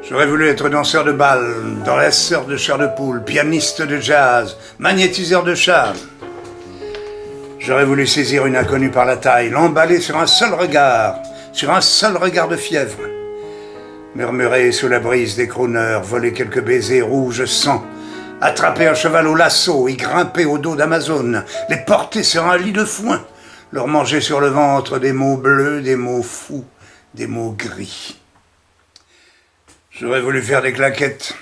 J'aurais voulu être danseur de bal, dresseur de chair de poule, pianiste de jazz, magnétiseur de char. J'aurais voulu saisir une inconnue par la taille, l'emballer sur un seul regard de fièvre. Murmurer sous la brise des crooners, voler quelques baisers rouges sang, attraper un cheval au lasso, y grimper au dos d'Amazone, les porter sur un lit de foin, leur manger sur le ventre des mots bleus, des mots fous, des mots gris. J'aurais voulu faire des claquettes,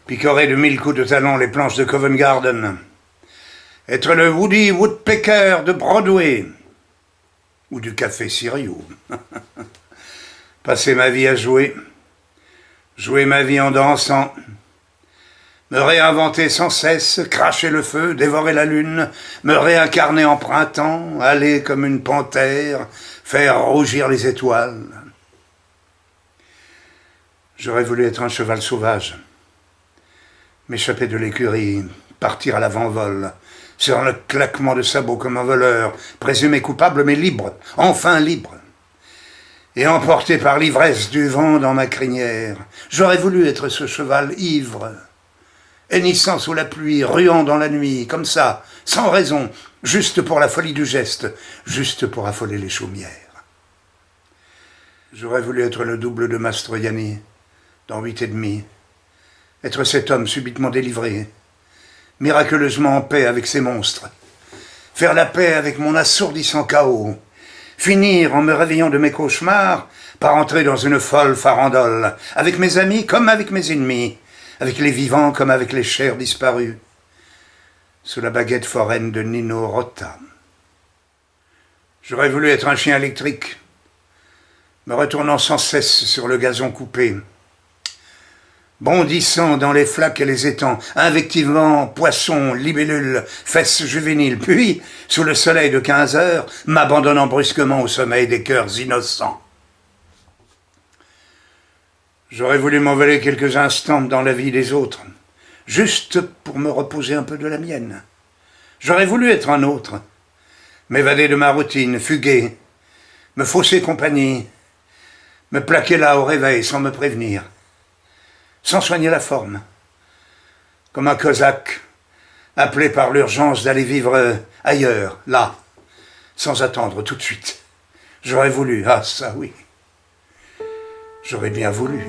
picorer de 1000 coups de talon les planches de Covent Garden, être le Woody Woodpecker de Broadway, ou du Café Sirio. Passer ma vie à jouer ma vie en dansant, me réinventer sans cesse, cracher le feu, dévorer la lune, me réincarner en printemps, aller comme une panthère, faire rougir les étoiles. J'aurais voulu être un cheval sauvage, m'échapper de l'écurie, partir à l'avant-vol, sur le claquement de sabots comme un voleur, présumé coupable mais libre, enfin libre, et emporté par l'ivresse du vent dans ma crinière. J'aurais voulu être ce cheval ivre, hennissant sous la pluie, ruant dans la nuit, comme ça, sans raison, juste pour la folie du geste, juste pour affoler les chaumières. J'aurais voulu être le double de Mastroianni, dans 8 et demi, être cet homme subitement délivré, miraculeusement en paix avec ces monstres, faire la paix avec mon assourdissant chaos, finir en me réveillant de mes cauchemars par entrer dans une folle farandole, avec mes amis comme avec mes ennemis, avec les vivants comme avec les chairs disparues, sous la baguette foraine de Nino Rota. J'aurais voulu être un chien électrique, me retournant sans cesse sur le gazon coupé, bondissant dans les flaques et les étangs, invectivement poissons, libellules, fesses juvéniles, puis, sous le soleil de 15 heures, m'abandonnant brusquement au sommeil des cœurs innocents. J'aurais voulu m'envoler quelques instants dans la vie des autres, juste pour me reposer un peu de la mienne. J'aurais voulu être un autre, m'évader de ma routine, fuguer, me fausser compagnie, me plaquer là au réveil sans me prévenir, sans soigner la forme, comme un cosaque, appelé par l'urgence d'aller vivre ailleurs, là, sans attendre tout de suite. J'aurais voulu, ah ça oui, j'aurais bien voulu.